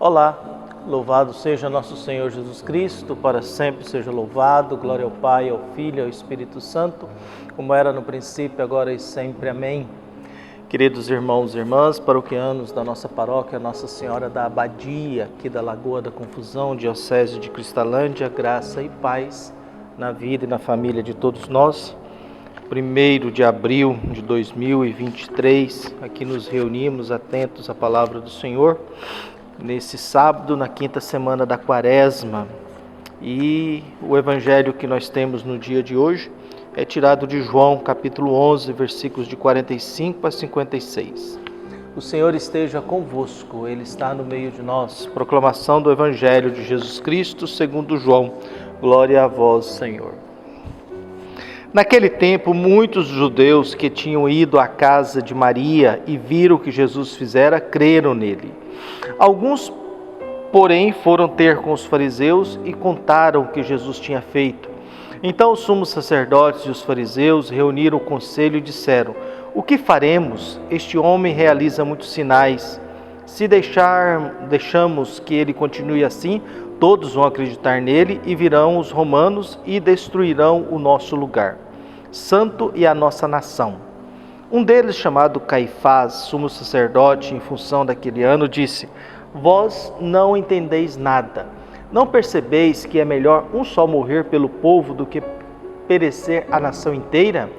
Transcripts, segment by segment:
Olá, louvado seja nosso Senhor Jesus Cristo, para sempre seja louvado, glória ao Pai, ao Filho e ao Espírito Santo, como era no princípio, agora e sempre. Amém. Queridos irmãos e irmãs, paroquianos da nossa paróquia, Nossa Senhora da Abadia, aqui da Lagoa da Confusão, Diocese de Cristalândia, graça e paz na vida e na família de todos nós. 1º de abril de 2023, aqui nos reunimos atentos à palavra do Senhor, nesse sábado, na 5ª semana da Quaresma. E o evangelho que nós temos no dia de hoje é tirado de João, capítulo 11, versículos de 45 a 56. O Senhor esteja convosco, Ele está no meio de nós. Proclamação do evangelho de Jesus Cristo segundo João. Glória a vós, Senhor. Naquele tempo, muitos judeus que tinham ido à casa de Maria e viram o que Jesus fizera, creram nele. Alguns, porém, foram ter com os fariseus e contaram o que Jesus tinha feito. Então os sumos sacerdotes e os fariseus reuniram o conselho e disseram: o que faremos? Este homem realiza muitos sinais. Se deixamos que ele continue assim, todos vão acreditar nele e virão os romanos e destruirão o nosso lugar santo e a nossa nação. Um deles, chamado Caifás, sumo sacerdote em função daquele ano, disse: vós não entendeis nada. Não percebeis que é melhor um só morrer pelo povo do que perecer a nação inteira?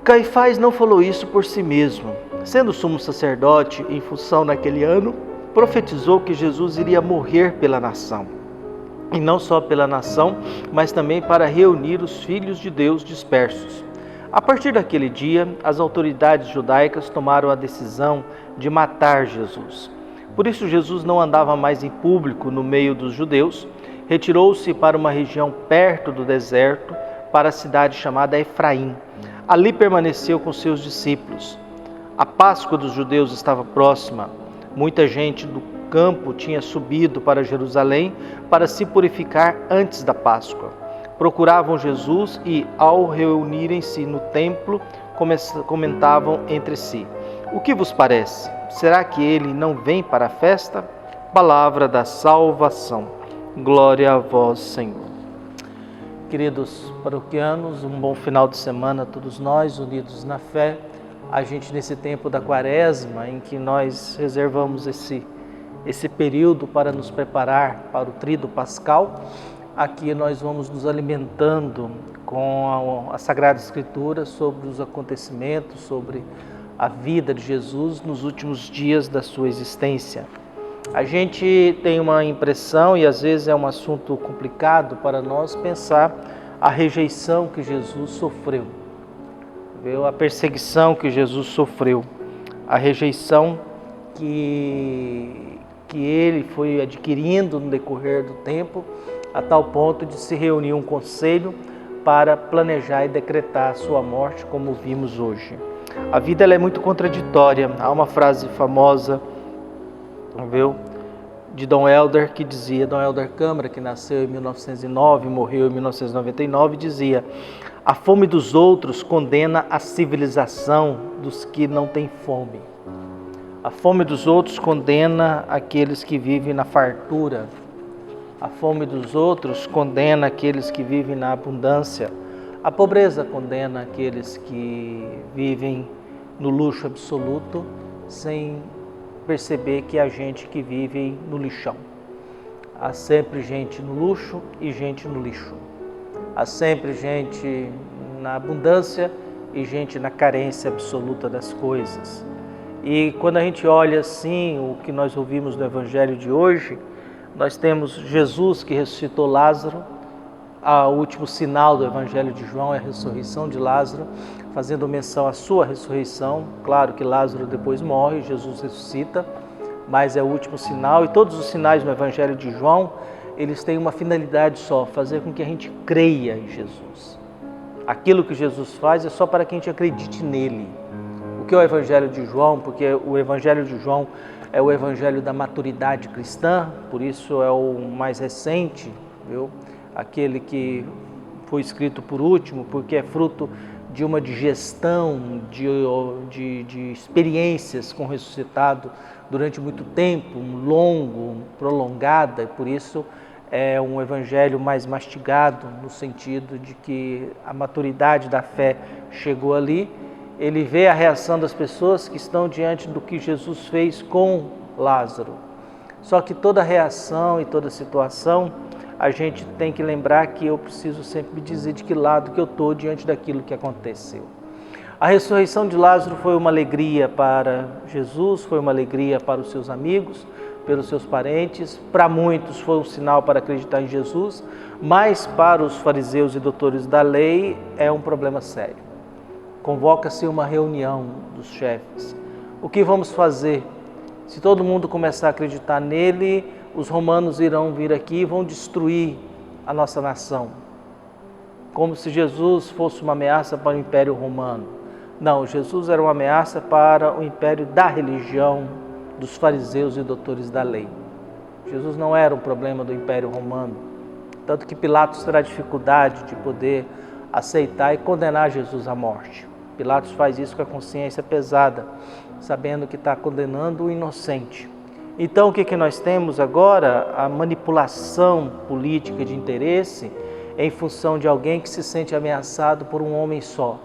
Caifás não falou isso por si mesmo. Sendo sumo sacerdote em função daquele ano, profetizou que Jesus iria morrer pela nação. E não só pela nação, mas também para reunir os filhos de Deus dispersos. A partir daquele dia, as autoridades judaicas tomaram a decisão de matar Jesus. Por isso, Jesus não andava mais em público no meio dos judeus, retirou-se para uma região perto do deserto, para a cidade chamada Efraim. Ali permaneceu com seus discípulos. A Páscoa dos judeus estava próxima. Muita gente do campo tinha subido para Jerusalém para se purificar antes da Páscoa. Procuravam Jesus e, ao reunirem-se no templo, comentavam entre si: o que vos parece? Será que ele não vem para a festa? Palavra da salvação. Glória a vós, Senhor. Queridos paroquianos, um bom final de semana a todos nós, unidos na fé. A gente, nesse tempo da Quaresma, em que nós reservamos esse período para nos preparar para o Tríduo Pascal, aqui nós vamos nos alimentando com a Sagrada Escritura sobre os acontecimentos, sobre a vida de Jesus nos últimos dias da sua existência. A gente tem uma impressão, e às vezes é um assunto complicado para nós, pensar a rejeição que Jesus sofreu, a perseguição que Jesus sofreu, a rejeição que ele foi adquirindo no decorrer do tempo, a tal ponto de se reunir um conselho para planejar e decretar a sua morte, como vimos hoje. A vida ela é muito contraditória. Há uma frase famosa, de Dom Helder, que dizia, Dom Helder Câmara, que nasceu em 1909 e morreu em 1999, dizia: a fome dos outros condena a civilização dos que não têm fome. A fome dos outros condena aqueles que vivem na fartura. A fome dos outros condena aqueles que vivem na abundância. A pobreza condena aqueles que vivem no luxo absoluto, sem perceber que há gente que vive no lixão. Há sempre gente no luxo e gente no lixo. Há sempre gente na abundância e gente na carência absoluta das coisas. E quando a gente olha assim, o que nós ouvimos no Evangelho de hoje, nós temos Jesus que ressuscitou Lázaro. O último sinal do Evangelho de João é a ressurreição de Lázaro, fazendo menção à sua ressurreição. Claro que Lázaro depois morre, Jesus ressuscita, mas é o último sinal. E todos os sinais no Evangelho de João, eles têm uma finalidade só: fazer com que a gente creia em Jesus. Aquilo que Jesus faz é só para que a gente acredite nele. O que é o Evangelho de João? Porque o Evangelho de João é o Evangelho da maturidade cristã, por isso é o mais recente, aquele que foi escrito por último, porque é fruto de uma digestão, de experiências com o ressuscitado durante muito tempo, longo, prolongada, e por isso é um evangelho mais mastigado, no sentido de que a maturidade da fé chegou ali. Ele vê a reação das pessoas que estão diante do que Jesus fez com Lázaro. Só que toda reação e toda situação, a gente tem que lembrar que eu preciso sempre me dizer de que lado que eu estou diante daquilo que aconteceu. A ressurreição de Lázaro foi uma alegria para Jesus, foi uma alegria para os seus amigos, pelos seus parentes. Para muitos foi um sinal para acreditar em Jesus, mas para os fariseus e doutores da lei é um problema sério. Convoca-se uma reunião dos chefes. O que vamos fazer? Se todo mundo começar a acreditar nele, os romanos irão vir aqui e vão destruir a nossa nação. Como se Jesus fosse uma ameaça para o Império Romano. Não, Jesus era uma ameaça para o império da religião, dos fariseus e doutores da lei. Jesus não era um problema do Império Romano. Tanto que Pilatos terá dificuldade de poder aceitar e condenar Jesus à morte. Pilatos faz isso com a consciência pesada, sabendo que está condenando o inocente. Então, o que nós temos agora? A manipulação política de interesse em função de alguém que se sente ameaçado por um homem só.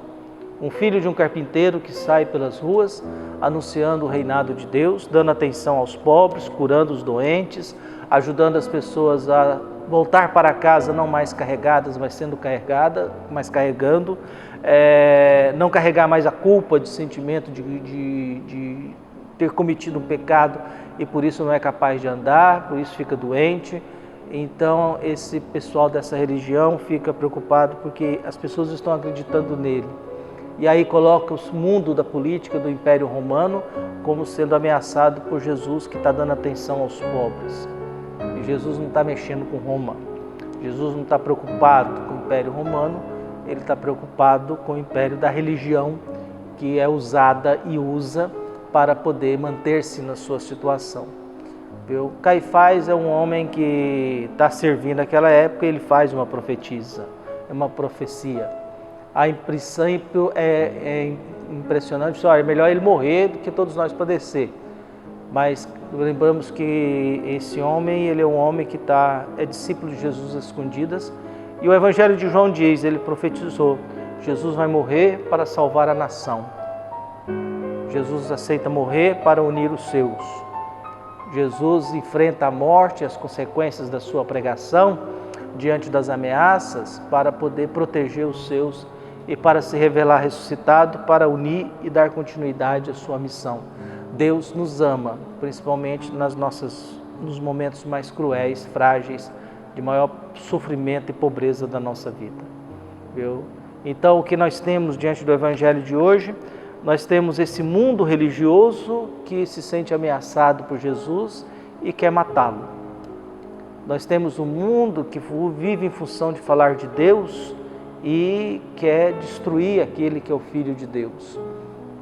Um filho de um carpinteiro que sai pelas ruas anunciando o reinado de Deus, dando atenção aos pobres, curando os doentes, ajudando as pessoas a voltar para casa não mais carregadas, mas sendo carregadas, mas carregando, não carregar mais a culpa de sentimento de ter cometido um pecado e por isso não é capaz de andar, por isso fica doente. Então esse pessoal dessa religião fica preocupado porque as pessoas estão acreditando nele. E aí coloca o mundo da política do Império Romano como sendo ameaçado por Jesus, que está dando atenção aos pobres. E Jesus não está mexendo com Roma. Jesus não está preocupado com o Império Romano, ele está preocupado com o império da religião, que é usada e usa para poder manter-se na sua situação. Viu? Caifás é um homem que está servindo naquela época, ele faz uma profecia. A princípio é impressionante, é melhor ele morrer do que todos nós padecer. Mas lembramos que esse homem, ele é um homem que é discípulo de Jesus às escondidas. E o Evangelho de João diz, ele profetizou, Jesus vai morrer para salvar a nação. Jesus aceita morrer para unir os seus. Jesus enfrenta a morte e as consequências da sua pregação diante das ameaças para poder proteger os seus e para se revelar ressuscitado, para unir e dar continuidade à sua missão. Deus nos ama, principalmente nos momentos mais cruéis, frágeis, de maior sofrimento e pobreza da nossa vida. Viu? Então, o que nós temos diante do Evangelho de hoje? Nós temos esse mundo religioso que se sente ameaçado por Jesus e quer matá-lo. Nós temos um mundo que vive em função de falar de Deus e quer destruir aquele que é o Filho de Deus,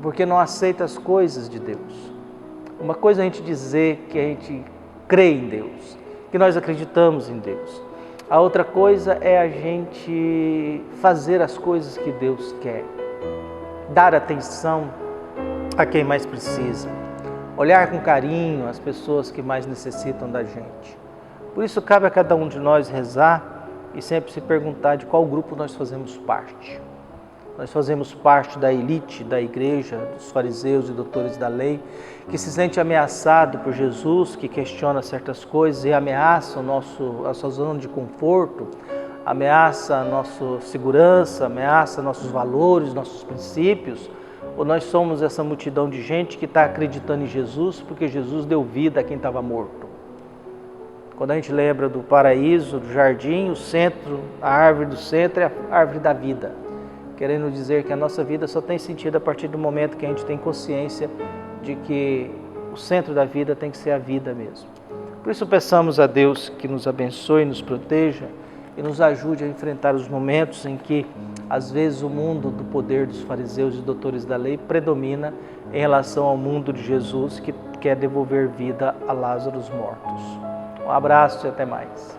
porque não aceita as coisas de Deus. Uma coisa é a gente dizer que a gente crê em Deus, que nós acreditamos em Deus. A outra coisa é a gente fazer as coisas que Deus quer, dar atenção a quem mais precisa, olhar com carinho as pessoas que mais necessitam da gente. Por isso cabe a cada um de nós rezar e sempre se perguntar de qual grupo nós fazemos parte. Nós fazemos parte da elite da igreja, dos fariseus e doutores da lei, que se sente ameaçado por Jesus, que questiona certas coisas e ameaça a nossa zona de conforto, ameaça a nossa segurança, ameaça nossos valores, nossos princípios. Ou nós somos essa multidão de gente que está acreditando em Jesus porque Jesus deu vida a quem estava morto. Quando a gente lembra do paraíso, do jardim, o centro, a árvore do centro é a árvore da vida. Querendo dizer que a nossa vida só tem sentido a partir do momento que a gente tem consciência de que o centro da vida tem que ser a vida mesmo. Por isso peçamos a Deus que nos abençoe, nos proteja e nos ajude a enfrentar os momentos em que, às vezes, o mundo do poder dos fariseus e doutores da lei predomina em relação ao mundo de Jesus, que quer devolver vida a Lázaro mortos. Um abraço e até mais.